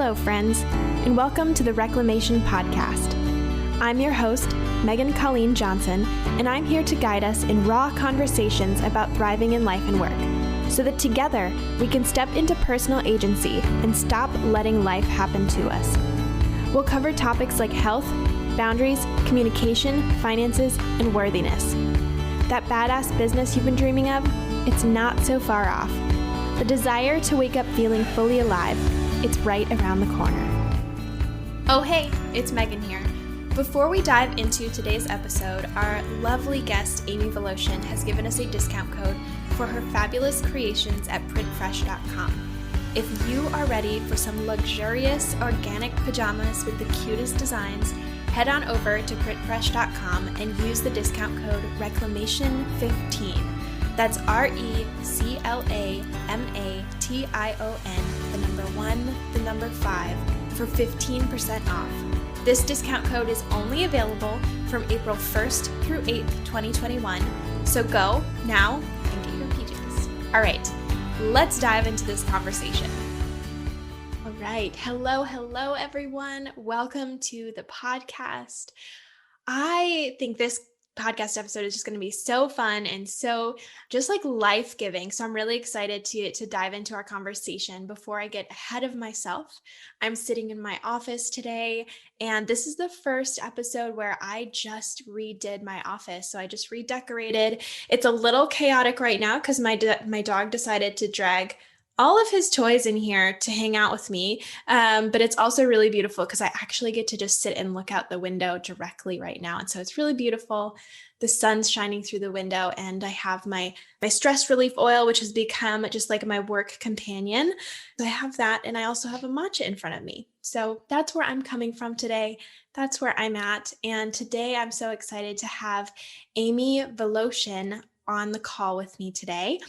Hello, friends, and welcome to the Reclamation Podcast. I'm your host, Megan Colleen Johnson, and I'm here to guide us in raw conversations about thriving in life and work, so that together we can step into personal agency and stop letting life happen to us. We'll cover topics like health, boundaries, communication, finances, and worthiness. That badass business you've been dreaming of, it's not so far off. The desire to wake up feeling fully alive, it's right around the corner. Oh hey, it's Megan here. Before we dive into today's episode, our lovely guest Amy Voloshin has given us a discount code for her fabulous creations at printfresh.com. If you are ready for some luxurious organic pajamas with the cutest designs, head on over to printfresh.com and use the discount code RECLAMATION15. That's RECLAMATION, the number 1, the number 5, for 15% off. This discount code is only available from April 1st through 8th, 2021. So go now and get your PJs. All right, let's dive into this conversation. All right. Hello, everyone. Welcome to the podcast. I think this podcast episode is just going to be so fun and so just like life-giving. So I'm really excited to dive into our conversation. Before I get ahead of myself, I'm sitting in my office today, and this is the first episode where I just redid my office. So I just redecorated. It's a little chaotic right now because my dog decided to drag all of his toys in here to hang out with me. But it's also really beautiful because I actually get to just sit and look out the window directly right now. And so it's really beautiful. The sun's shining through the window, and I have my stress relief oil, which has become just like my work companion. So I have that, and I also have a matcha in front of me. So that's where I'm coming from today. That's where I'm at. And today I'm so excited to have Amy Voloshin on the call with me today.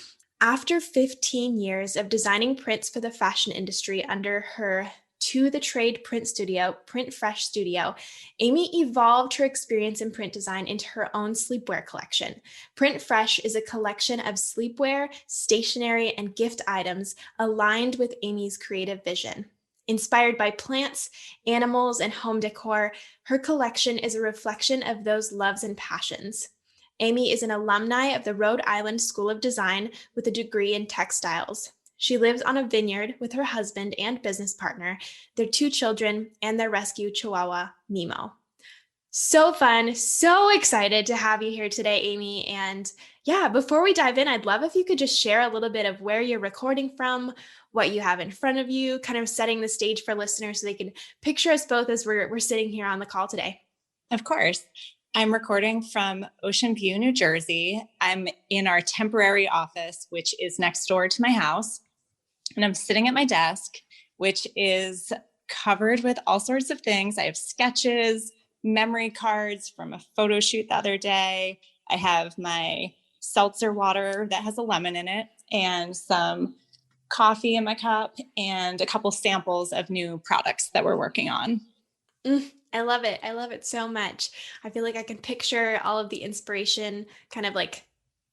After 15 years of designing prints for the fashion industry under her to-the-trade print studio, Printfresh Studio, Amy evolved her experience in print design into her own sleepwear collection. Printfresh is a collection of sleepwear, stationery, and gift items aligned with Amy's creative vision. Inspired by plants, animals, and home decor, her collection is a reflection of those loves and passions. Amy is an alumni of the Rhode Island School of Design with a degree in textiles. She lives on a vineyard with her husband and business partner, their 2 children, and their rescue chihuahua, Meemo. So fun, so excited to have you here today, Amy. And yeah, before we dive in, I'd love if you could just share a little bit of where you're recording from, what you have in front of you, kind of setting the stage for listeners so they can picture us both as we're sitting here on the call today. Of course. I'm recording from Ocean View, New Jersey. I'm in our temporary office, which is next door to my house. And I'm sitting at my desk, which is covered with all sorts of things. I have sketches, memory cards from a photo shoot the other day. I have my seltzer water that has a lemon in it, and some coffee in my cup, and a couple samples of new products that we're working on. I love it. I love it so much. I feel like I can picture all of the inspiration kind of like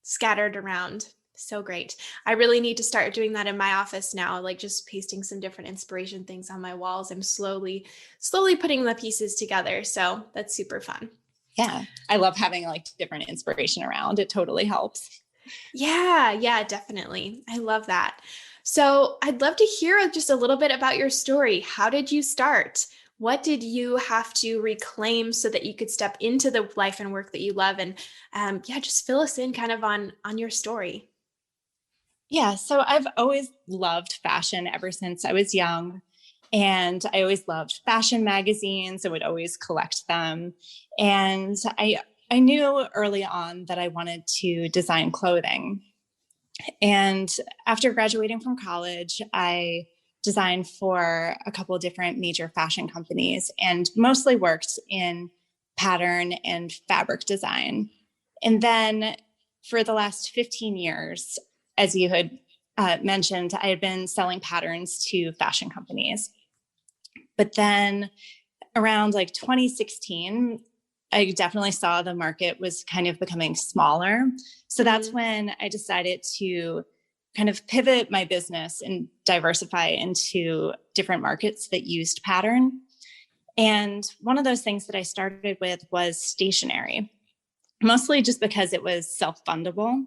scattered around. So great. I really need to start doing that in my office now, like just pasting some different inspiration things on my walls. I'm slowly putting the pieces together. So that's super fun. Yeah. I love having like different inspiration around. It totally helps. Yeah, definitely. I love that. So I'd love to hear just a little bit about your story. How did you start? What did you have to reclaim so that you could step into the life and work that you love? And just fill us in kind of on your story. Yeah, so I've always loved fashion ever since I was young. And I always loved fashion magazines. I would always collect them. And I knew early on that I wanted to design clothing. And after graduating from college, I designed for a couple of different major fashion companies and mostly worked in pattern and fabric design. And then for the last 15 years, as you had mentioned, I had been selling patterns to fashion companies. But then around like 2016, I definitely saw the market was kind of becoming smaller. So that's when I decided to kind of pivot my business and diversify into different markets that used pattern. And one of those things that I started with was stationery, mostly just because it was self-fundable.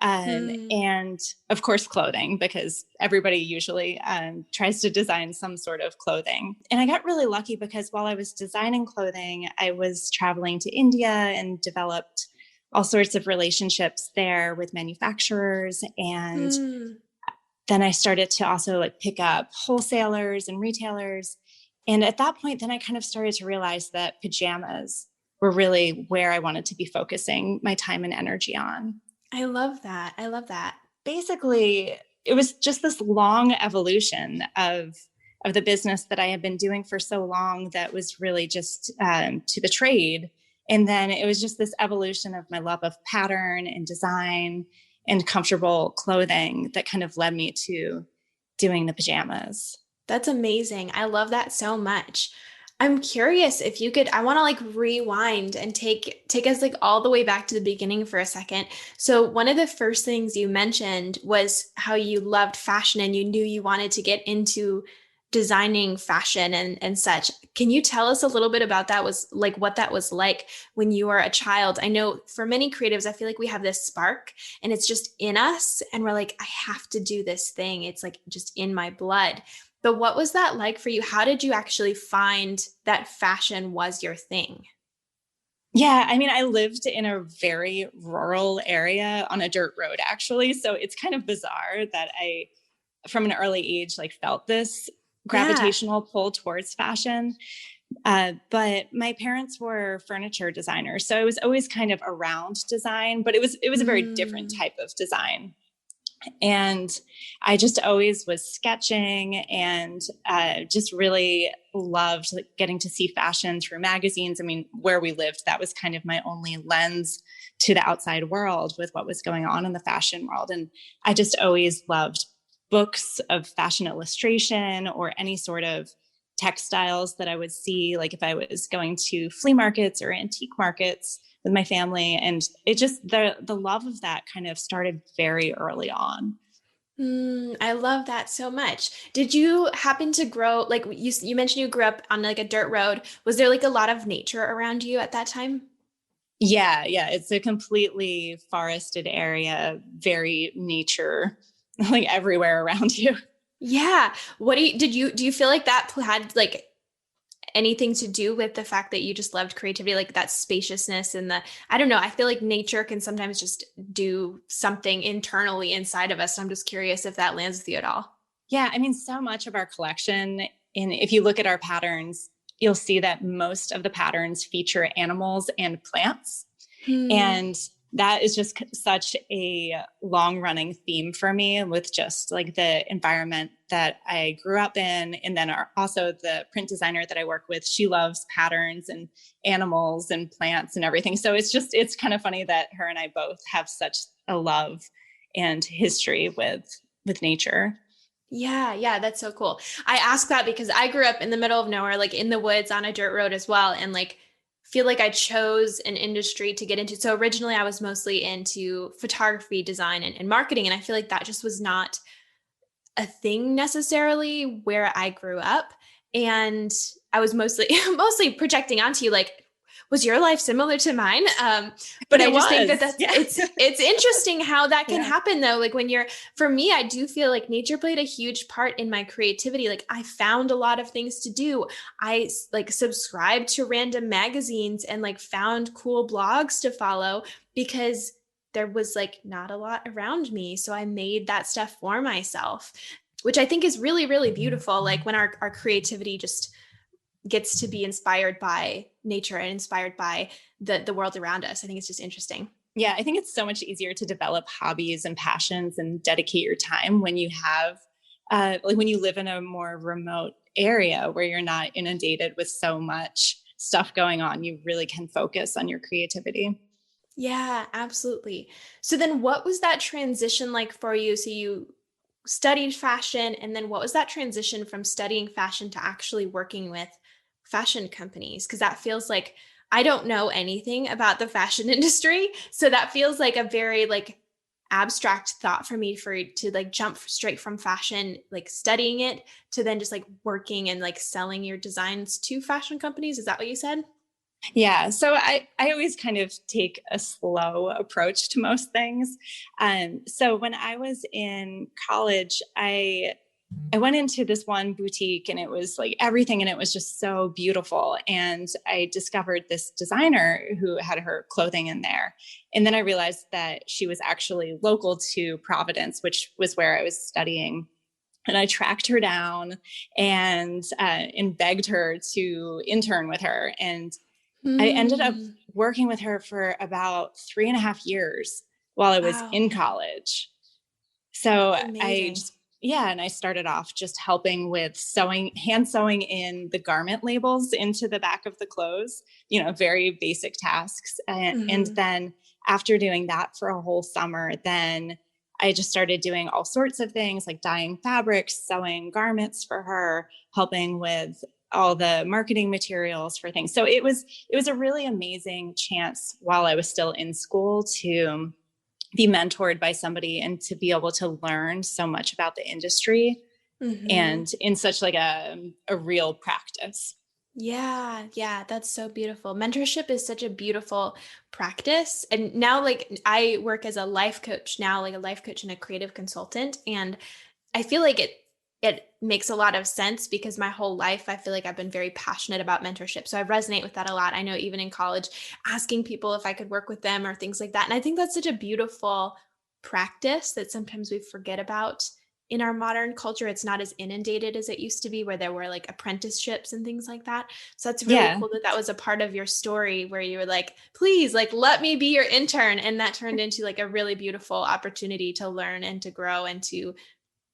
And of course, clothing, because everybody usually tries to design some sort of clothing. And I got really lucky because while I was designing clothing, I was traveling to India and developed all sorts of relationships there with manufacturers. And then I started to also like pick up wholesalers and retailers. And at that point, then I kind of started to realize that pajamas were really where I wanted to be focusing my time and energy on. I love that. I love that. Basically, it was just this long evolution of the business that I had been doing for so long that was really just to the trade. And then it was just this evolution of my love of pattern and design and comfortable clothing that kind of led me to doing the pajamas. That's amazing. I love that so much. I'm curious if you could, I want to like rewind and take us like all the way back to the beginning for a second. So one of the first things you mentioned was how you loved fashion and you knew you wanted to get into designing fashion and such. Can you tell us a little bit about that, was like what that was like when you were a child? I know for many creatives, I feel like we have this spark and it's just in us and we're like, I have to do this thing. It's like just in my blood. But what was that like for you? How did you actually find that fashion was your thing? Yeah, I mean, I lived in a very rural area on a dirt road, actually. So it's kind of bizarre that I, from an early age, like felt this gravitational pull towards fashion. But my parents were furniture designers. So I was always kind of around design, but it was a very different type of design. And I just always was sketching and just really loved like, getting to see fashion through magazines. I mean, where we lived, that was kind of my only lens to the outside world with what was going on in the fashion world. And I just always loved books of fashion illustration or any sort of textiles that I would see, like if I was going to flea markets or antique markets with my family. And it just, the love of that kind of started very early on. I love that so much. Did you happen to grow, like you mentioned you grew up on like a dirt road. Was there like a lot of nature around you at that time? Yeah. It's a completely forested area, very nature, like everywhere around you. Yeah. What do you feel like that had like anything to do with the fact that you just loved creativity, like that spaciousness and I don't know, I feel like nature can sometimes just do something internally inside of us. I'm just curious if that lands with you at all. Yeah. I mean, so much of our collection, and if you look at our patterns, you'll see that most of the patterns feature animals and plants. And that is just such a long running theme for me with just like the environment that I grew up in. And then also the print designer that I work with, she loves patterns and animals and plants and everything. So it's kind of funny that her and I both have such a love and history with nature. Yeah, that's so cool. I ask that because I grew up in the middle of nowhere, like in the woods on a dirt road as well. And like, feel like I chose an industry to get into. So originally I was mostly into photography, design, and marketing. And I feel like that just was not a thing necessarily where I grew up. And I was mostly projecting onto you, like, was your life similar to mine? But I just think that it's interesting how that can happen though. Like for me, I do feel like nature played a huge part in my creativity. Like I found a lot of things to do. I like subscribed to random magazines and like found cool blogs to follow because there was like not a lot around me. So I made that stuff for myself, which I think is really, really beautiful. Like when our creativity just gets to be inspired by nature and inspired by the world around us. I think it's just interesting. Yeah, I think it's so much easier to develop hobbies and passions and dedicate your time when you have, like when you live in a more remote area where you're not inundated with so much stuff going on. You really can focus on your creativity. Yeah, absolutely. So then what was that transition like for you? So you studied fashion, and then what was that transition from studying fashion to actually working with fashion companies? Because that feels like I don't know anything about the fashion industry. So that feels like a very like abstract thought for me to like jump straight from fashion, like studying it, to then just like working and like selling your designs to fashion companies. Is that what you said? Yeah. So I always kind of take a slow approach to most things. So when I was in college, I went into this one boutique and it was like everything and it was just so beautiful. And I discovered this designer who had her clothing in there. And then I realized that she was actually local to Providence, which was where I was studying. And I tracked her down and begged her to intern with her. And I ended up working with her for about 3.5 years while I was Wow. in college. So Amazing. and I started off just helping with hand sewing in the garment labels into the back of the clothes, very basic tasks. And then after doing that for a whole summer, then I just started doing all sorts of things like dyeing fabrics, sewing garments for her, helping with all the marketing materials for things. So it was a really amazing chance while I was still in school to be mentored by somebody and to be able to learn so much about the industry and in such like a real practice. Yeah, yeah, that's so beautiful. Mentorship is such a beautiful practice. And now, like, I work as a life coach now, like a life coach and a creative consultant. And I feel like it makes a lot of sense because my whole life I feel like I've been very passionate about mentorship. So I resonate with that a lot. I know even in college, asking people if I could work with them or things like that. And I think that's such a beautiful practice that sometimes we forget about in our modern culture. It's not as inundated as it used to be, where there were like apprenticeships and things like that. So that's really Yeah. cool that that was a part of your story where you were like, please, like, let me be your intern. And that turned into like a really beautiful opportunity to learn and to grow and to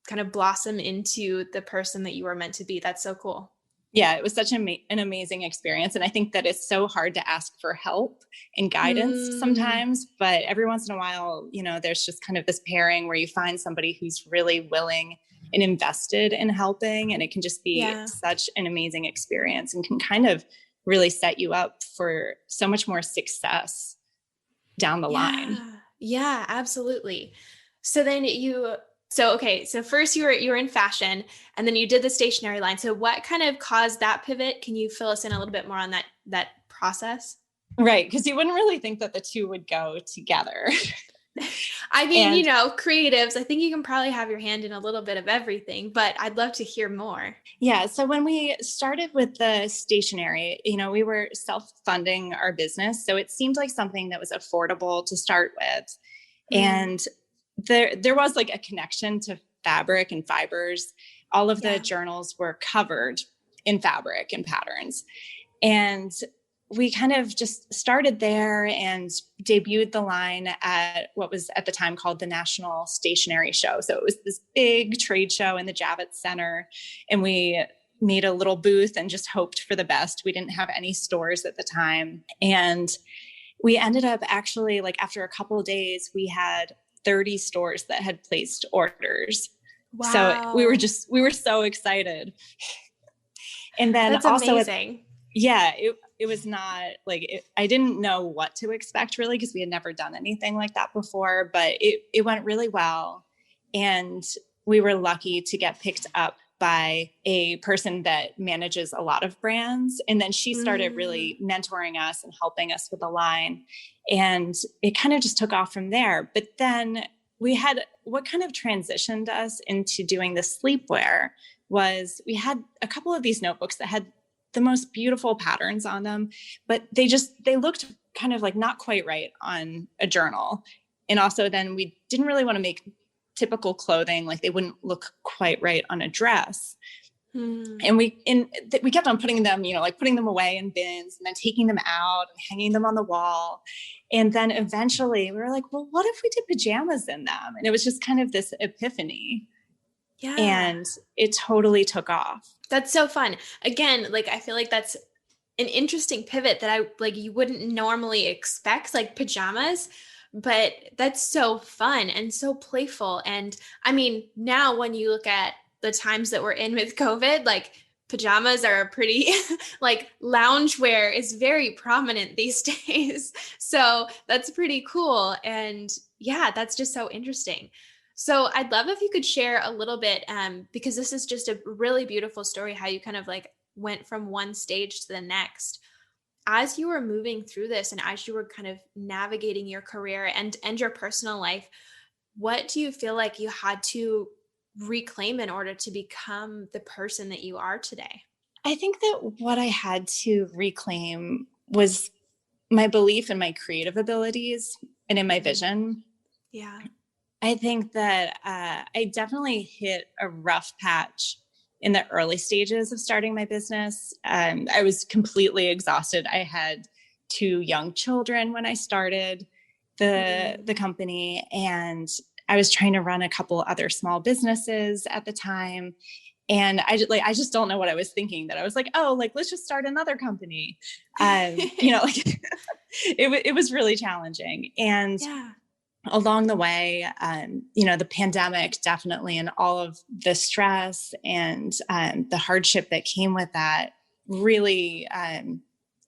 kind of blossom into the person that you were meant to be. That's so cool. Yeah, it was such an amazing experience. And I think that it's so hard to ask for help and guidance Mm, sometimes. But every once in a while, there's just kind of this pairing where you find somebody who's really willing and invested in helping. And it can just be yeah. such an amazing experience and can kind of really set you up for so much more success down the line. Yeah. Yeah, absolutely. So then okay, so first you were in fashion and then you did the stationery line. So what kind of caused that pivot? Can you fill us in a little bit more on that process? Right. Because you wouldn't really think that the two would go together. I mean, And creatives, I think you can probably have your hand in a little bit of everything, but I'd love to hear more. yeah, so when we started with the stationery, we were self-funding our business. So it seemed like something that was affordable to start with. Hmm. And there was like a connection to fabric and fibers. All of the Yeah. journals were covered in fabric and patterns. And we kind of just started there and debuted the line at what was at the time called the National Stationery Show. So it was this big trade show in the Javits Center. And we made a little booth and just hoped for the best. We didn't have any stores at the time. And we ended up actually, like, after a couple of days, we had 30 stores that had placed orders. So Wow. we were so excited. And then That's also amazing. it was not like I didn't know what to expect really because we had never done anything like that before, but it went really well. And we were lucky to get picked up by a person that manages a lot of brands. And then she started Mm. really mentoring us and helping us with the line. And it kind of just took off from there. But then we had what kind of transitioned us into doing the sleepwear was we had a couple of these notebooks that had the most beautiful patterns on them, but they looked kind of like not quite right on a journal. And also then we didn't really want to make typical clothing, like they wouldn't look quite right on a dress. Hmm. And we kept on putting them, like putting them away in bins and then taking them out and hanging them on the wall. And then eventually we were like, well, what if we did pajamas in them? And it was just kind of this epiphany. Yeah. And it totally took off. That's so fun. Again, like I feel like that's an interesting pivot that I like you wouldn't normally expect, like pajamas, but that's so fun and so playful. And I mean, now when you look at the times that we're in with COVID, like pajamas are a pretty like loungewear is very prominent these days. So that's pretty cool. And yeah, that's just so interesting. So I'd love if you could share a little bit, because this is just a really beautiful story, how you kind of like went from one stage to the next. As you were moving through this and as you were kind of navigating your career and your personal life, what do you feel like you had to reclaim in order to become the person that you are today? I think that what I had to reclaim was my belief in my creative abilities and in my vision. Yeah. I think that I definitely hit a rough patch in the early stages of starting my business. I was completely exhausted. I had 2 young children when I started the company, and I was trying to run a couple other small businesses at the time. And I just don't know what I was thinking, that I was like, oh, like, let's just start another company. Like it was really challenging. And Yeah. along the way, the pandemic definitely, and all of the stress and the hardship that came with that really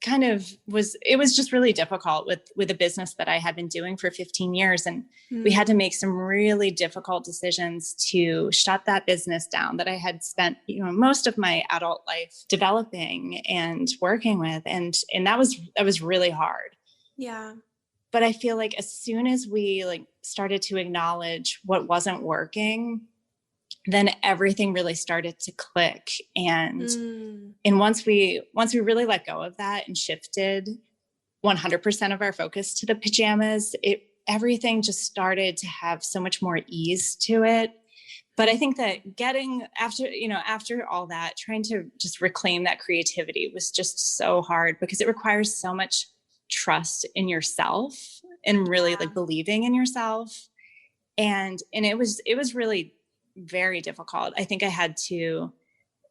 it was just really difficult with a business that I had been doing for 15 years. And we had to make some really difficult decisions to shut that business down that I had spent, most of my adult life developing and working with. And that was really hard. Yeah. But I feel like as soon as we started to acknowledge what wasn't working, then everything really started to click. And once we really let go of that and shifted 100% of our focus to the pajamas, everything just started to have so much more ease to it. But I think that after all that, trying to just reclaim that creativity was just so hard, because it requires so much trust in yourself and really believing in yourself. And it was really very difficult. I think I had to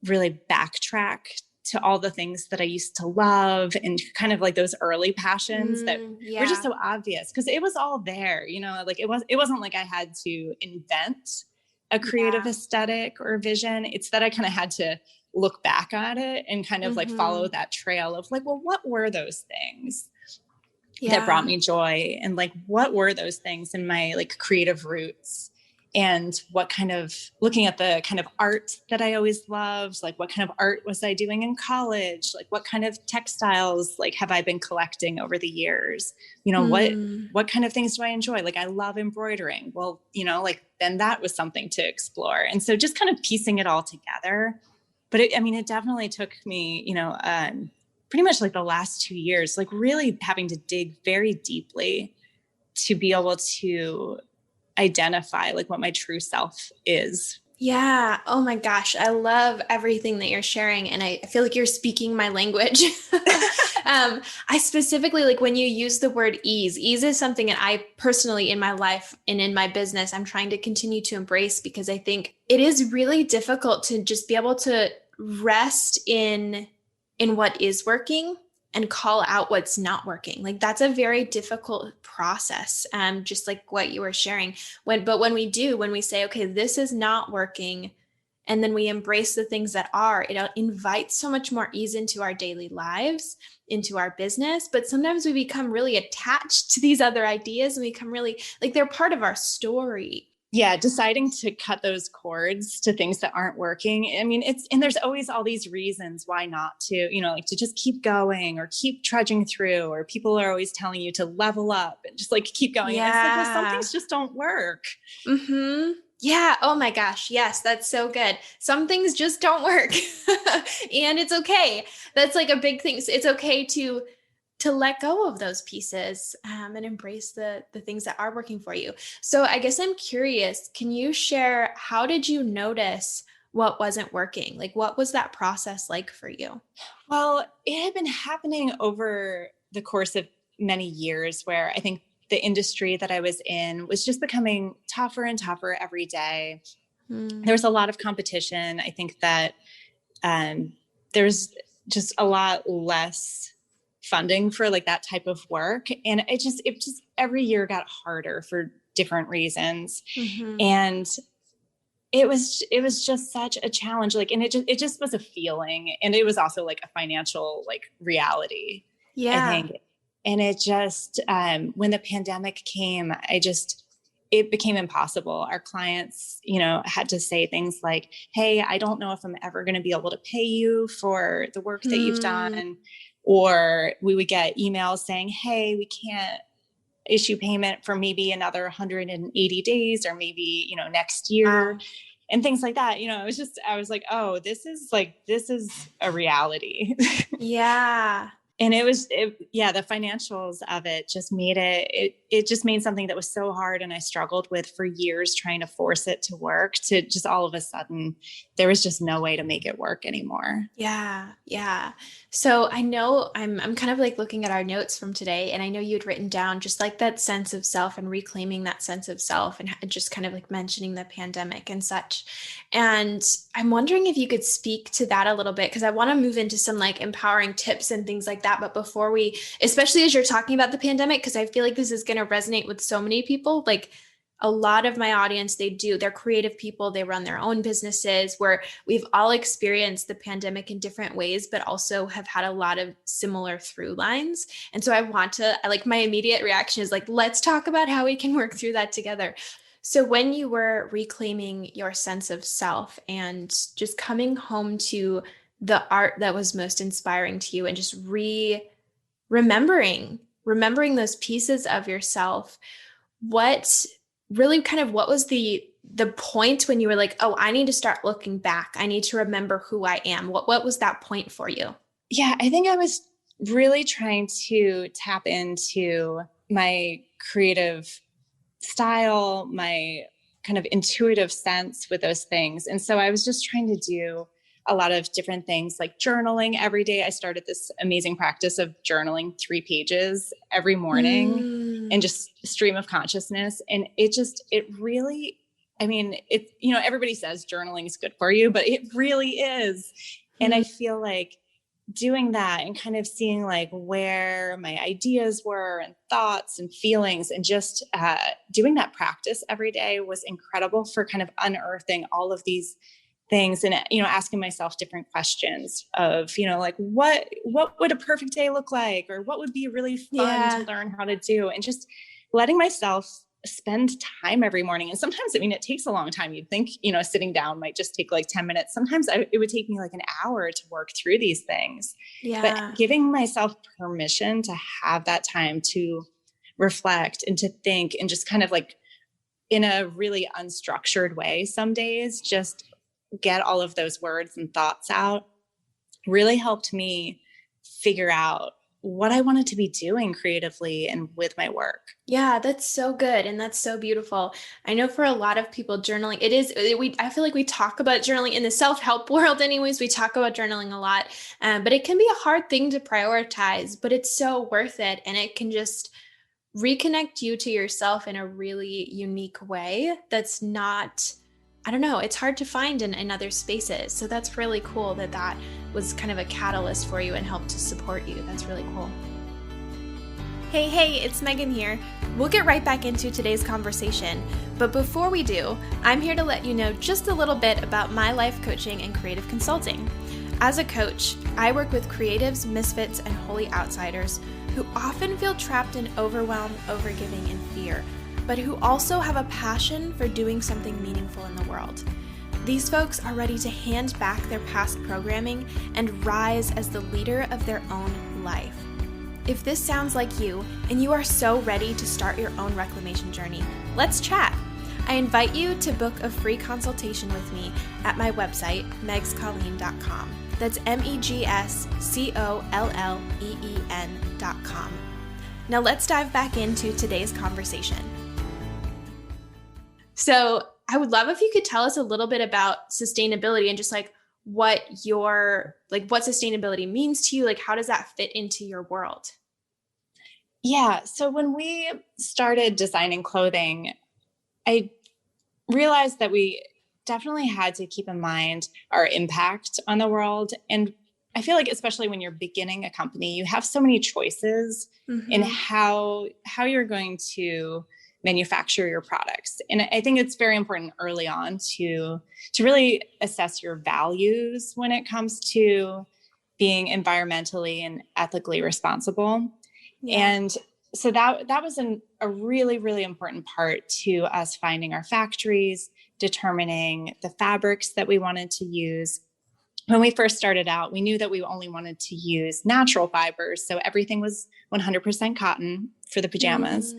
really backtrack to all the things that I used to love, and kind of like those early passions that were just so obvious, because it was all there, it wasn't like I had to invent a creative aesthetic or vision. It's that I kind of had to look back at it and kind of follow that trail of well, what were those things that brought me joy? And what were those things in my creative roots? And looking at the kind of art that I always loved, what kind of art was I doing in college? What kind of textiles, have I been collecting over the years? What kind of things do I enjoy? I love embroidering. Well, then that was something to explore. And so just kind of piecing it all together. But it definitely took me, pretty much the last 2 years, really having to dig very deeply to be able to identify what my true self is. Yeah. Oh my gosh. I love everything that you're sharing. And I feel like you're speaking my language. I specifically, when you use the word ease is something that I personally in my life and in my business, I'm trying to continue to embrace, because I think it is really difficult to just be able to rest in what is working and call out what's not working. That's a very difficult process. Just like what you were sharing. When we say, okay, this is not working, and then we embrace the things that are, it invites so much more ease into our daily lives, into our business. But sometimes we become really attached to these other ideas, and we become really they're part of our story. Yeah, deciding to cut those cords to things that aren't working. And there's always all these reasons why not to, to just keep going or keep trudging through, or people are always telling you to level up and just keep going. Yeah. And it's some things just don't work. Mm-hmm. Yeah. Oh my gosh. Yes. That's so good. Some things just don't work and it's okay. That's a big thing. It's okay to let go of those pieces and embrace the things that are working for you. So I guess I'm curious, can you share, how did you notice what wasn't working? What was that process like for you? Well, it had been happening over the course of many years, where I think the industry that I was in was just becoming tougher and tougher every day. There was a lot of competition. I think that there's just a lot less funding for that type of work. And it just every year got harder for different reasons. And it was just such a challenge. Like, and it just was a feeling. And it was also like a financial, like, reality, I think. And it just, when the pandemic came, it became impossible. Our clients, had to say things like, hey, I don't know if I'm ever going to be able to pay you for the work that you've done. Or we would get emails saying, hey, we can't issue payment for maybe another 180 days or maybe, next year. Wow. And things like that. I was like, oh, this is a reality. Yeah. And the financials of it just made it just made something that was so hard. And I struggled with for years trying to force it to work, to just all of a sudden, there was just no way to make it work anymore. Yeah. Yeah. So I know I'm kind of like looking at our notes from today, and I know you'd written down just like that sense of self and reclaiming that sense of self, and just kind of like mentioning the pandemic and such. And I'm wondering if you could speak to that a little bit, because I want to move into some like empowering tips and things like that. But before we, especially as you're talking about the pandemic, because I feel like this is going to resonate with so many people, like a lot of my audience, they're creative people, they run their own businesses, where we've all experienced the pandemic in different ways, but also have had a lot of similar through lines. And so my immediate reaction is like, let's talk about how we can work through that together. So when you were reclaiming your sense of self and just coming home to the art that was most inspiring to you, and just remembering those pieces of yourself, what was the point when you were like, oh, I need to start looking back. I need to remember who I am. What was that point for you? Yeah, I think I was really trying to tap into my creative style, my kind of intuitive sense with those things. And so I was just trying to do a lot of different things, like journaling every day. I started this amazing practice of journaling 3 pages every morning and just stream of consciousness. And it really, everybody says journaling is good for you, but it really is. And I feel like doing that and kind of seeing like where my ideas were and thoughts and feelings, and just doing that practice every day was incredible for kind of unearthing all of these things, and asking myself different questions of like what would a perfect day look like, or what would be really fun to learn how to do, and just letting myself spend time every morning. And sometimes it takes a long time. You'd think sitting down might just take like 10 minutes. Sometimes it would take me like an hour to work through these things. But giving myself permission to have that time to reflect and to think, and just kind of like in a really unstructured way some days, just get all of those words and thoughts out, really helped me figure out what I wanted to be doing creatively and with my work. Yeah, that's so good. And that's so beautiful. I know for a lot of people, journaling, I feel like we talk about journaling in the self-help world anyways, we talk about journaling a lot, but it can be a hard thing to prioritize, but it's so worth it. And it can just reconnect you to yourself in a really unique way that's not, I don't know, it's hard to find in other spaces. So that's really cool that was kind of a catalyst for you and helped to support you. That's really cool. Hey, it's Megan here. We'll get right back into today's conversation. But before we do, I'm here to let you know just a little bit about my life coaching and creative consulting. As a coach, I work with creatives, misfits, and holy outsiders who often feel trapped in overwhelm, overgiving, and fear, but who also have a passion for doing something meaningful in the world. These folks are ready to hand back their past programming and rise as the leader of their own life. If this sounds like you, and you are so ready to start your own reclamation journey, let's chat. I invite you to book a free consultation with me at my website, megscolleen.com. That's megscolleen.com. Now let's dive back into today's conversation. So I would love if you could tell us a little bit about sustainability and just like what sustainability means to you. Like, how does that fit into your world? Yeah. So when we started designing clothing, I realized that we definitely had to keep in mind our impact on the world. And I feel like, especially when you're beginning a company, you have so many choices in how you're going to manufacture your products. And I think it's very important early on to really assess your values when it comes to being environmentally and ethically responsible. Yeah. And so that was a really, really important part to us finding our factories, determining the fabrics that we wanted to use. When we first started out, we knew that we only wanted to use natural fibers. So everything was 100% cotton for the pajamas.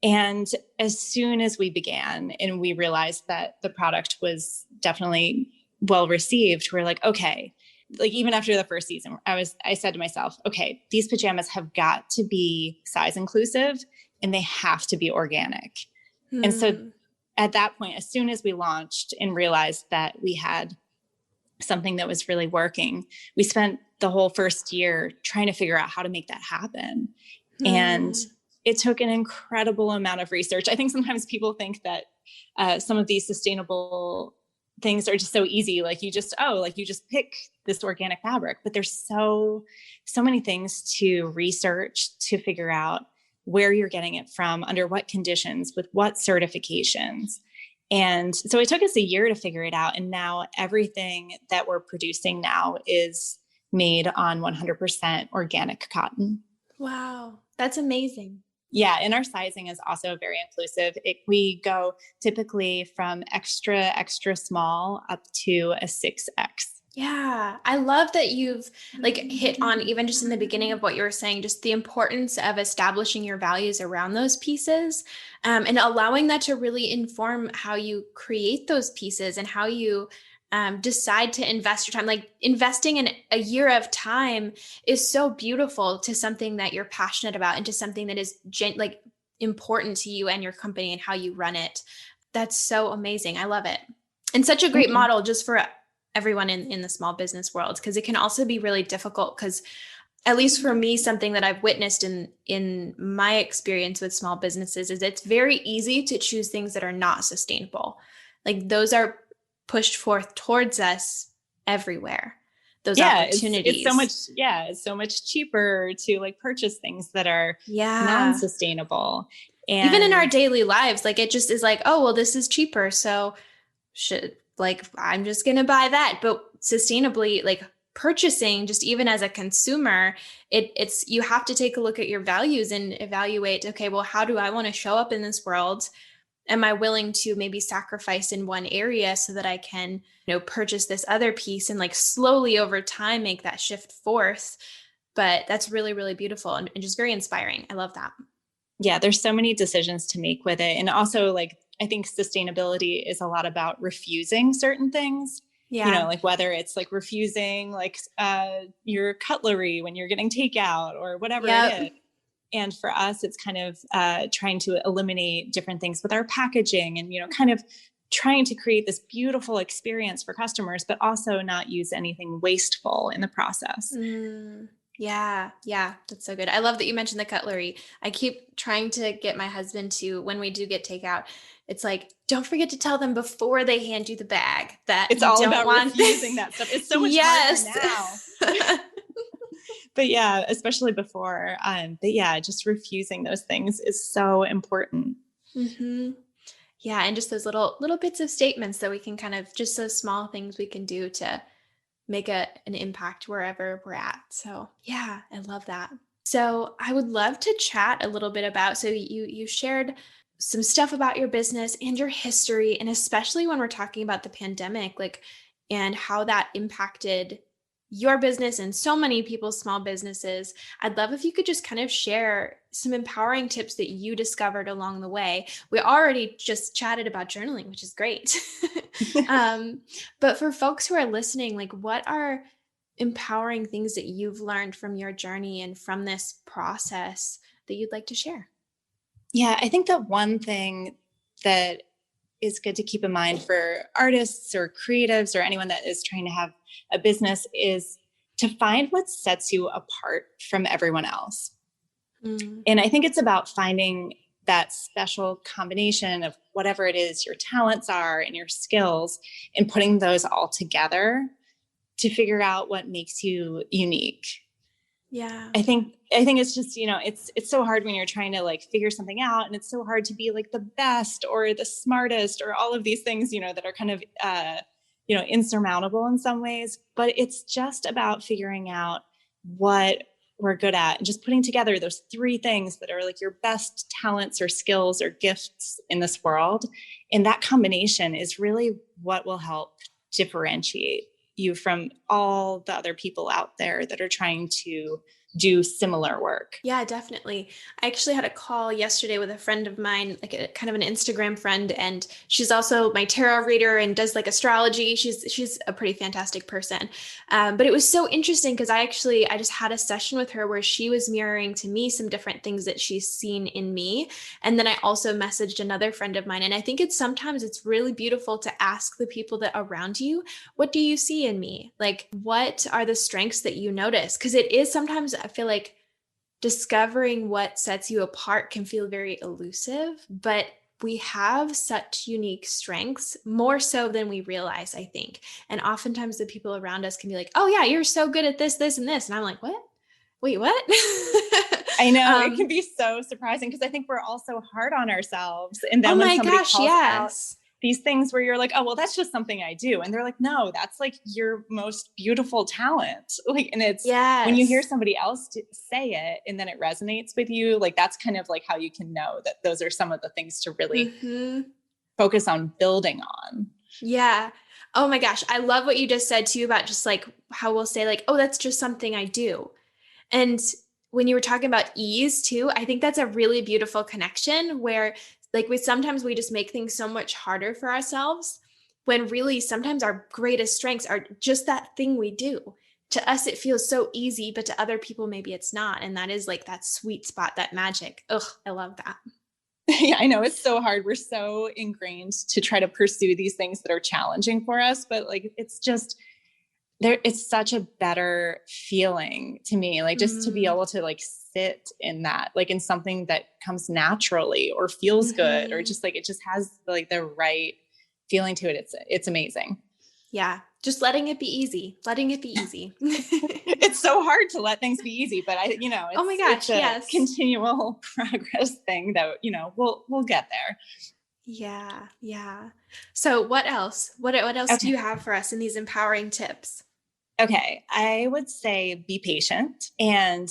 And as soon as we began and we realized that the product was definitely well received, we're like, okay, like even after the first season, I said to myself, okay, these pajamas have got to be size inclusive and they have to be organic. And so at that point, as soon as we launched and realized that we had something that was really working, we spent the whole first year trying to figure out how to make that happen. And it took an incredible amount of research. I think sometimes people think that some of these sustainable things are just so easy. Like you just pick this organic fabric, but there's so many things to research to figure out where you're getting it from, under what conditions, with what certifications. And so it took us a year to figure it out. And now everything that we're producing now is made on 100% organic cotton. Wow, that's amazing. Yeah. And our sizing is also very inclusive. We go typically from extra, extra small up to a 6X. Yeah. I love that you've like hit on, even just in the beginning of what you were saying, just the importance of establishing your values around those pieces, and allowing that to really inform how you create those pieces and how you decide to invest your time. Like investing in a year of time is so beautiful to something that you're passionate about and to something that is like important to you and your company and how you run it. That's so amazing. I love it. And such a great model just for everyone in the small business world, because it can also be really difficult, because at least for me, something that I've witnessed in my experience with small businesses is it's very easy to choose things that are not sustainable. Like those are pushed forth towards us everywhere. Those opportunities. It's so much cheaper to like purchase things that are non-sustainable. And even in our daily lives, like it just is like, oh, well, this is cheaper, so I'm just going to buy that. But sustainably, like purchasing, just even as a consumer, it's, you have to take a look at your values and evaluate, okay, well, how do I want to show up in this world? Am I willing to maybe sacrifice in one area so that I can, purchase this other piece and like slowly over time make that shift forth? But that's really, really beautiful and just very inspiring. I love that. Yeah, there's so many decisions to make with it. And also like, I think sustainability is a lot about refusing certain things. Yeah. Like whether it's like refusing like your cutlery when you're getting takeout or whatever it is. And for us, it's kind of trying to eliminate different things with our packaging and, kind of trying to create this beautiful experience for customers, but also not use anything wasteful in the process. Yeah. That's so good. I love that you mentioned the cutlery. I keep trying to get my husband to, when we do get takeout, it's like, don't forget to tell them before they hand you the bag that it's all about refusing that stuff. It's so much harder now. But yeah, especially before. But yeah, just refusing those things is so important. Mm-hmm. Yeah. And just those little bits of statements that we can kind of, just those small things we can do to make an impact wherever we're at. So yeah, I love that. So I would love to chat a little bit about, so you shared some stuff about your business and your history, and especially when we're talking about the pandemic, like, and how that impacted your business and so many people's small businesses. I'd love if you could just kind of share some empowering tips that you discovered along the way. We already just chatted about journaling, which is great. But for folks who are listening, like what are empowering things that you've learned from your journey and from this process that you'd like to share? Yeah, I think that one thing that is good to keep in mind for artists or creatives or anyone that is trying to have a business is to find what sets you apart from everyone else. And I think it's about finding that special combination of whatever it is your talents are and your skills, and putting those all together to figure out what makes you unique. Yeah. I think it's just, it's so hard when you're trying to like figure something out, and it's so hard to be like the best or the smartest or all of these things, that are kind of, insurmountable in some ways, but it's just about figuring out what we're good at and just putting together those three things that are like your best talents or skills or gifts in this world. And that combination is really what will help differentiate you from all the other people out there that are trying to do similar work. Yeah, definitely. I actually had a call yesterday with a friend of mine, like a kind of an Instagram friend, and she's also my tarot reader and does like astrology. She's a pretty fantastic person. But it was so interesting because I just had a session with her where she was mirroring to me some different things that she's seen in me. And then I also messaged another friend of mine. And I think sometimes it's really beautiful to ask the people that are around you, what do you see in me? Like, what are the strengths that you notice? Because it is sometimes, I feel like discovering what sets you apart can feel very elusive, but we have such unique strengths, more so than we realize, I think. And oftentimes the people around us can be like, oh yeah, you're so good at this, this, and this. And I'm like, what? Wait, what? I know it can be so surprising because I think we're also hard on ourselves. And then when somebody calls out these things where you're like, oh, well, that's just something I do. And they're like, no, that's like your most beautiful talent. Like, and it's when you hear somebody else say it and then it resonates with you, like, that's kind of like how you can know that those are some of the things to really focus on building on. Yeah. Oh my gosh. I love what you just said too about just like how we'll say like, oh, that's just something I do. And when you were talking about ease too, I think that's a really beautiful connection where like sometimes we just make things so much harder for ourselves when really sometimes our greatest strengths are just that thing we do. To us, it feels so easy, but to other people, maybe it's not. And that is like that sweet spot, that magic. Ugh, I love that. Yeah, I know it's so hard. We're so ingrained to try to pursue these things that are challenging for us, but like, it's just there. It's such a better feeling to me, like just to be able to like sit in that, like in something that comes naturally or feels good, or just like, it just has like the right feeling to it. It's amazing. Yeah. Just letting it be easy, It's so hard to let things be easy, but oh my gosh, it's a continual progress thing that, we'll get there. Yeah. Yeah. So what else? What else do you have for us in these empowering tips? Okay. I would say be patient. And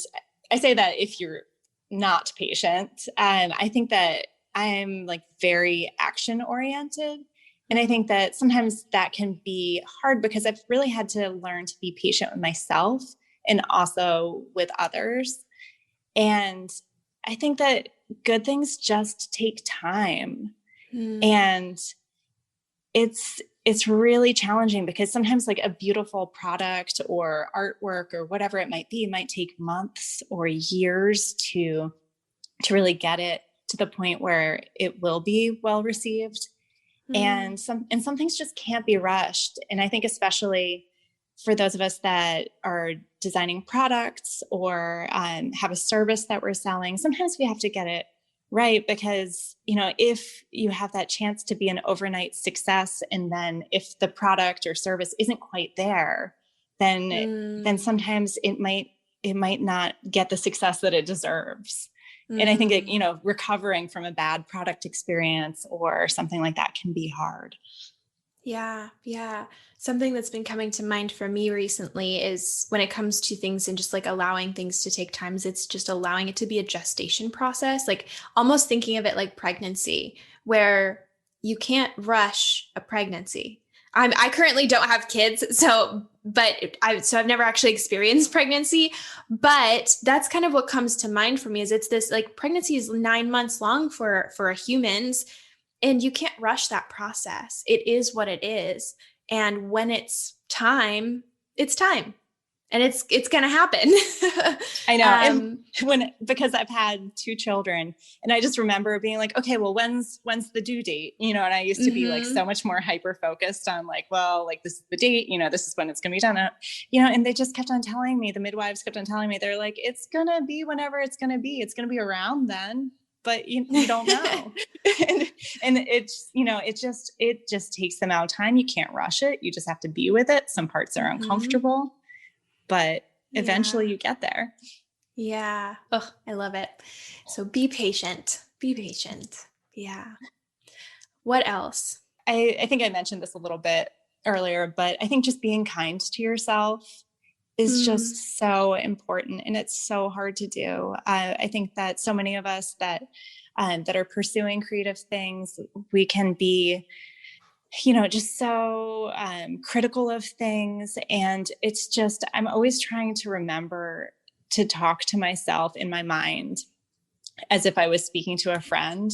I say that if you're not patient, I think that I'm like very action oriented. And I think that sometimes that can be hard because I've really had to learn to be patient with myself and also with others. And I think that good things just take time. And it's really challenging because sometimes like a beautiful product or artwork or whatever it might be, might take months or years to really get it to the point where it will be well received. And some things just can't be rushed. And I think especially for those of us that are designing products or have a service that we're selling, sometimes we have to get it right, because, if you have that chance to be an overnight success, and then if the product or service isn't quite there, then sometimes it might not get the success that it deserves. And I think recovering from a bad product experience or something like that can be hard. Yeah. Yeah. Something that's been coming to mind for me recently is when it comes to things and just like allowing things to take time, it's just allowing it to be a gestation process, like almost thinking of it like pregnancy, where you can't rush a pregnancy. I currently don't have kids, I've never actually experienced pregnancy, but that's kind of what comes to mind for me is it's this like pregnancy is 9 months long for humans, and you can't rush that process. It is what it is. And when it's time, and it's going to happen. I know. And because I've had 2 children, and I just remember being like, okay, well, when's the due date? And I used to be like so much more hyper focused on like, well, like this is the date, this is when it's going to be done. And they just kept on telling me, the midwives kept on telling me, they're like, it's going to be whenever it's going to be. It's going to be around then, but you don't know. and it's, it just takes the amount of time. You can't rush it. You just have to be with it. Some parts are uncomfortable. But eventually you get there. Yeah. Oh, I love it. So be patient. Be patient. Yeah. What else? I think I mentioned this a little bit earlier, but I think just being kind to yourself is just so important, and it's so hard to do. I think that so many of us that are pursuing creative things, we can be, just so critical of things. And it's just, I'm always trying to remember to talk to myself in my mind as if I was speaking to a friend,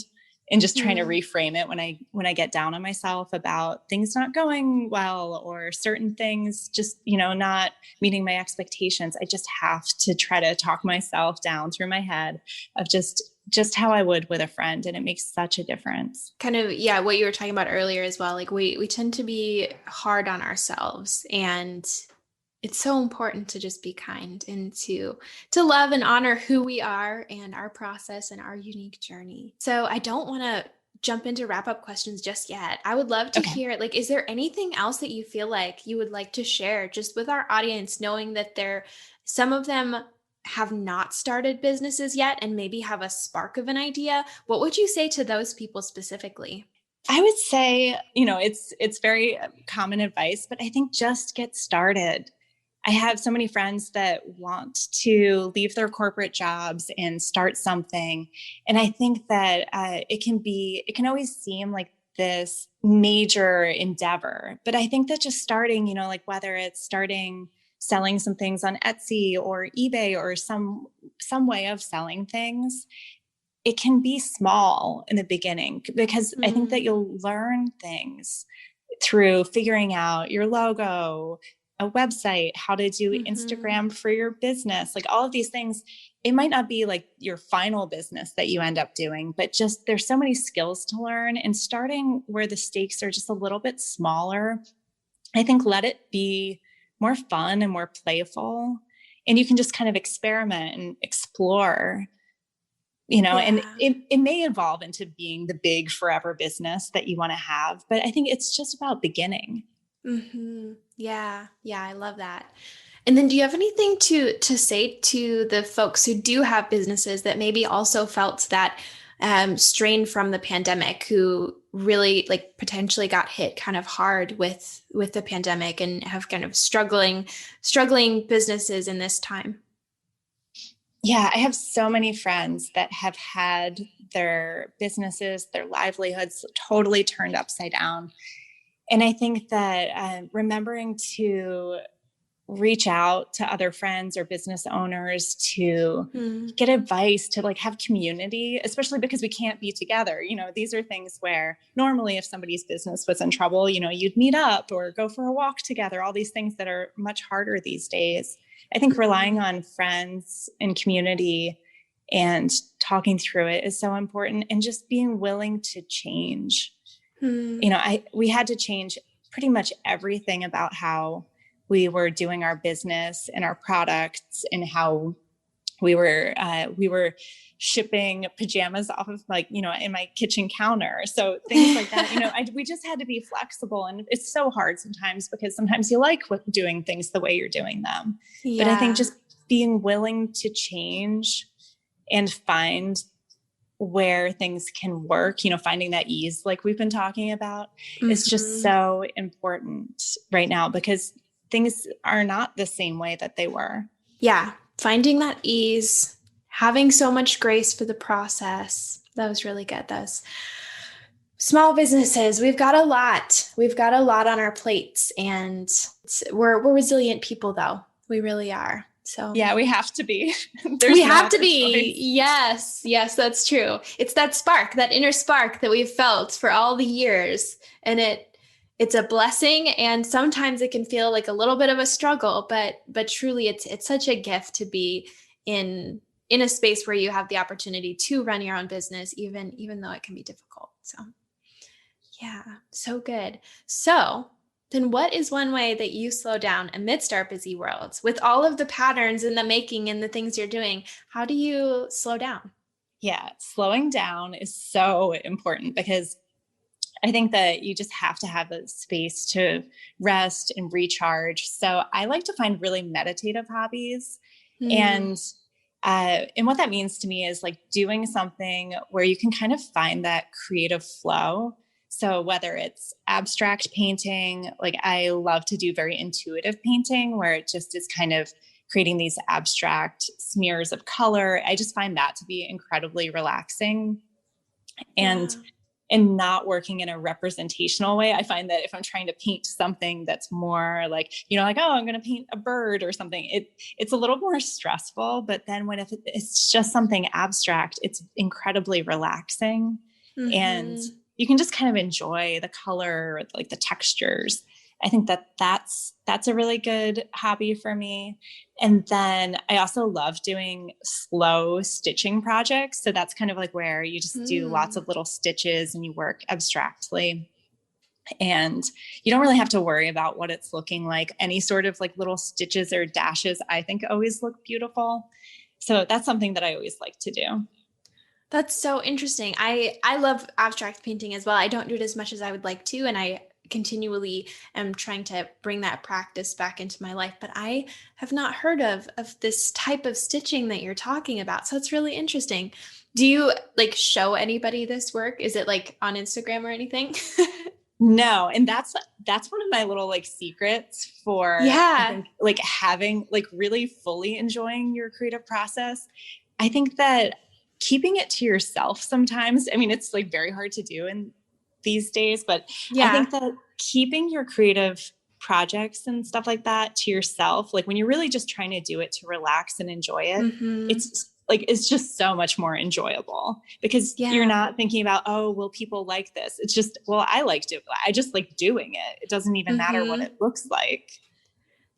and just trying to reframe it when I get down on myself about things not going well or certain things just, not meeting my expectations. I just have to try to talk myself down through my head of just how I would with a friend. And it makes such a difference. Kind of, yeah, what you were talking about earlier as well. Like we tend to be hard on ourselves, and it's so important to just be kind and to love and honor who we are and our process and our unique journey. So I don't want to jump into wrap up questions just yet. I would love to hear, like, is there anything else that you feel like you would like to share just with our audience, knowing that some of them have not started businesses yet and maybe have a spark of an idea? What would you say to those people specifically? I would say, it's very common advice, but I think just get started. I have so many friends that want to leave their corporate jobs and start something. And I think that it can always seem like this major endeavor, but I think that just starting, like whether it's selling some things on Etsy or eBay or some way of selling things, it can be small in the beginning, because I think that you'll learn things through figuring out your logo, a website, how to do Instagram for your business, like all of these things. It might not be like your final business that you end up doing, but just there's so many skills to learn, and starting where the stakes are just a little bit smaller. I think let it be more fun and more playful, and you can just kind of experiment and explore, and it may evolve into being the big forever business that you want to have. But I think it's just about beginning. Yeah. Yeah. I love that. And then do you have anything to say to the folks who do have businesses that maybe also felt that strain from the pandemic, who really like potentially got hit kind of hard with the pandemic and have kind of struggling businesses in this time? Yeah, I have so many friends that have had their businesses, their livelihoods totally turned upside down. And I think that remembering to reach out to other friends or business owners to get advice, to like have community, especially because we can't be together. These are things where normally if somebody's business was in trouble, you'd meet up or go for a walk together, all these things that are much harder these days. I think relying on friends and community and talking through it is so important, and just being willing to change. We had to change pretty much everything about how we were doing our business and our products, and how we were shipping pajamas off of in my kitchen counter. So things like that, we just had to be flexible, and it's so hard sometimes because sometimes you like doing things the way you're doing them. Yeah. But I think just being willing to change and find where things can work, finding that ease like we've been talking about is just so important right now, because things are not the same way that they were. Yeah. Finding that ease, having so much grace for the process. That was really good. Those small businesses, we've got a lot on our plates, and we're resilient people though. We really are. So yeah, we have to be. We have to be. Yes, that's true. It's that spark, that inner spark that we've felt for all the years. And it's a blessing. And sometimes it can feel like a little bit of a struggle, but truly it's such a gift to be in a space where you have the opportunity to run your own business, even though it can be difficult. So yeah, so good. So then what is one way that you slow down amidst our busy worlds with all of the patterns and the making and the things you're doing? How do you slow down? Yeah, slowing down is so important, because I think that you just have to have a space to rest and recharge. So I like to find really meditative hobbies. Mm. And what that means to me is like doing something where you can kind of find that creative flow. So whether it's abstract painting, like I love to do very intuitive painting where it just is kind of creating these abstract smears of color. I just find that to be incredibly relaxing. Yeah. And not working in a representational way. I find that if I'm trying to paint something that's more like, like, oh, I'm going to paint a bird or something, it's a little more stressful. But then if it's just something abstract, it's incredibly relaxing. And Mm-hmm. you can just kind of enjoy the color, like the textures. I think that's a really good hobby for me. And then I also love doing slow stitching projects. So that's kind of like where you just do lots of little stitches and you work abstractly. And you don't really have to worry about what it's looking like. Any sort of like little stitches or dashes, I think always look beautiful. So that's something that I always like to do. That's so interesting. I love abstract painting as well. I don't do it as much as I would like to, and I continually am trying to bring that practice back into my life, but I have not heard of this type of stitching that you're talking about. So it's really interesting. Do you like show anybody this work? Is it like on Instagram or anything? No, and that's one of my little like secrets for I Yeah. think like having like really fully enjoying your creative process. I think that keeping it to yourself sometimes, I mean, it's like very hard to do in these days, but I Yeah. think that keeping your creative projects and stuff like that to yourself, like when you're really just trying to do it to relax and enjoy it, Mm-hmm. it's just so much more enjoyable because you're Yeah. not thinking about, oh, will people like this? It's just, well, I just like doing it. It doesn't even matter what Mm-hmm. it looks like.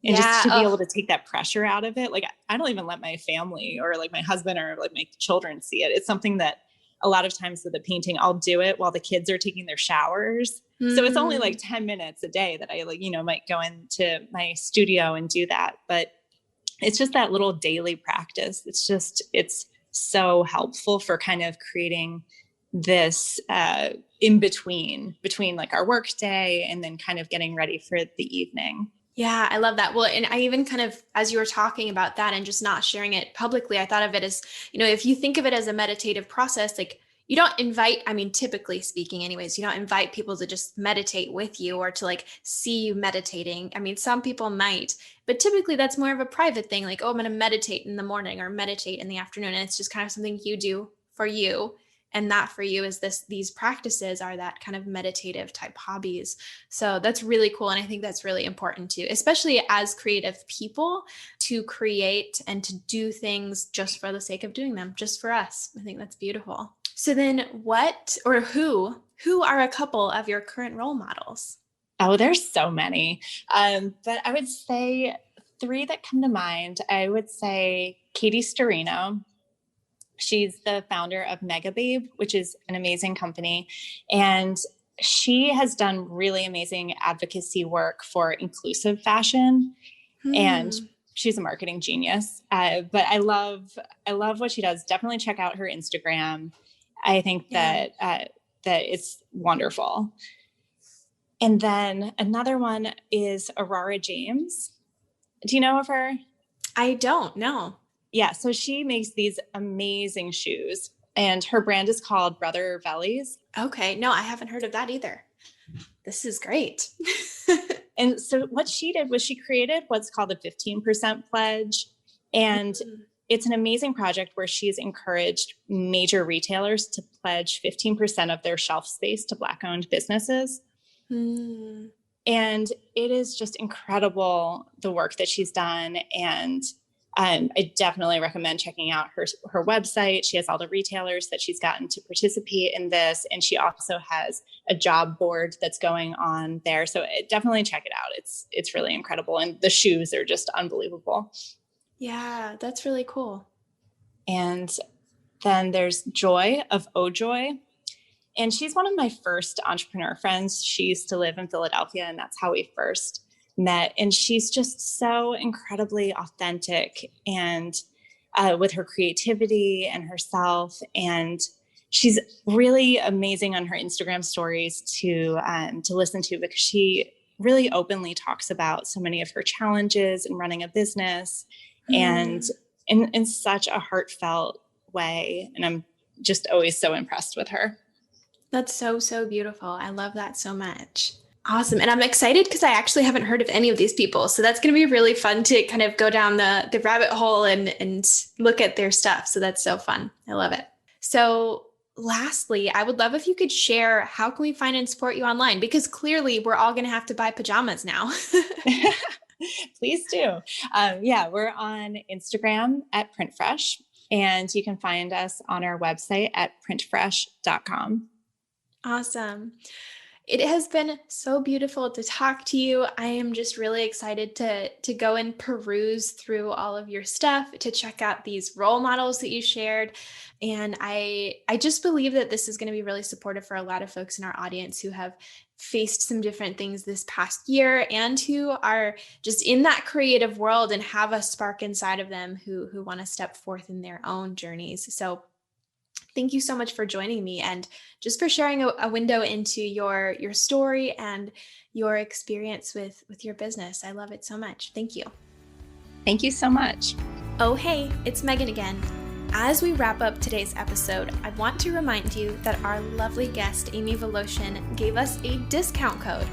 And just Yeah. to be able Oh, to take that pressure out of it. Like I don't even let my family or like my husband or like my children see it. It's something that a lot of times with the painting, I'll do it while the kids are taking their showers. So it's only like 10 minutes a day that I like, might go into my studio and do that. But it's just that little daily practice. It's so helpful for kind of creating this in between like our work day and then kind of getting ready for the evening. yeah, I love that. Well, and I even kind of, as you were talking about that and just not sharing it publicly, I thought of it as, if you think of it as a meditative process, like you don't invite, I mean, typically speaking, anyways, you don't invite people to just meditate with you or to like see you meditating. I mean, some people might, but typically that's more of a private thing. Like, oh, I'm going to meditate in the morning or meditate in the afternoon. And it's just kind of something you do for you. And that for you is these practices are that kind of meditative type hobbies. So that's really cool. And I think that's really important too, especially as creative people, to create and to do things just for the sake of doing them, just for us. I think that's beautiful. So then what or who are a couple of your current role models? Oh, there's so many. But I would say three that come to mind. I would say Katie Storino. She's the founder of Mega Babe, which is an amazing company. And she has done really amazing advocacy work for inclusive fashion. And she's a marketing genius. But I love what she does. Definitely check out her Instagram. I think that it's wonderful. And then another one is Aurora James. Do you know of her? I don't know. Yeah, so she makes these amazing shoes, and her brand is called Brother Vellies. Okay, no, I haven't heard of that either. This is great. And so what she did was she created what's called a 15% pledge. And it's an amazing project where she's encouraged major retailers to pledge 15% of their shelf space to Black-owned businesses. And it is just incredible, the work that she's done. And I definitely recommend checking out her website. She has all the retailers that she's gotten to participate in this. And she also has a job board that's going on there. So definitely check it out. It's really incredible. And the shoes are just unbelievable. Yeah, that's really cool. And then there's Joy of Ojoy. And she's one of my first entrepreneur friends. She used to live in Philadelphia, and that's how we first met. And she's just so incredibly authentic and with her creativity and herself. And she's really amazing on her Instagram stories to listen to, because she really openly talks about so many of her challenges in running a business and in such a heartfelt way. And I'm just always so impressed with her. That's so, so beautiful. I love that so much. Awesome. And I'm excited because I actually haven't heard of any of these people. So that's going to be really fun to kind of go down the rabbit hole and look at their stuff. So that's so fun. I love it. So lastly, I would love if you could share, how can we find and support you online? Because clearly we're all going to have to buy pajamas now. Please do. We're on Instagram at Printfresh, and you can find us on our website at printfresh.com. Awesome. It has been so beautiful to talk to you. I am just really excited to go and peruse through all of your stuff, to check out these role models that you shared. And I just believe that this is going to be really supportive for a lot of folks in our audience who have faced some different things this past year, and who are just in that creative world and have a spark inside of them who want to step forth in their own journeys. So thank you so much for joining me, and just for sharing a window into your story and your experience with your business. I love it so much. Thank you. Thank you so much. Oh, hey, it's Megan again. As we wrap up today's episode, I want to remind you that our lovely guest, Amy Voloshin, gave us a discount code.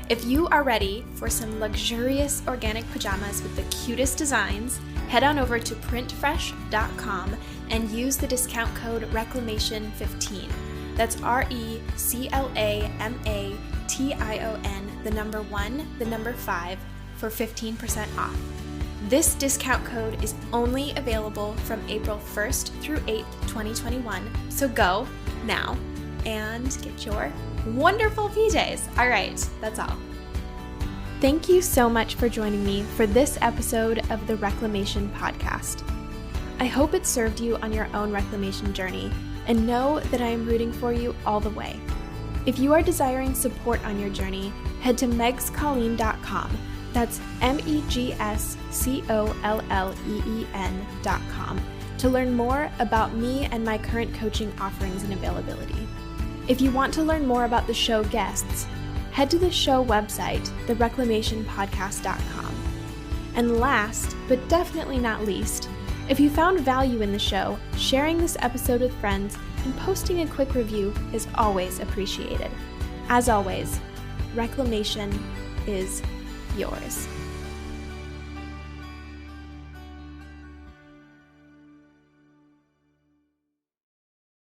If you are ready for some luxurious organic pajamas with the cutest designs, head on over to printfresh.com and use the discount code RECLAMATION15. That's RECLAMATION, the number 1, the number 5, for 15% off. This discount code is only available from April 1st through 8th, 2021. So go now and get your wonderful PJs. All right, that's all. Thank you so much for joining me for this episode of the Reclamation Podcast. I hope it served you on your own reclamation journey, and know that I am rooting for you all the way. If you are desiring support on your journey, head to megscolleen.com. That's megscolleen.com to learn more about me and my current coaching offerings and availability. If you want to learn more about the show guests, head to the show website, thereclamationpodcast.com. And last, but definitely not least, if you found value in the show, sharing this episode with friends and posting a quick review is always appreciated. As always, reclamation is yours.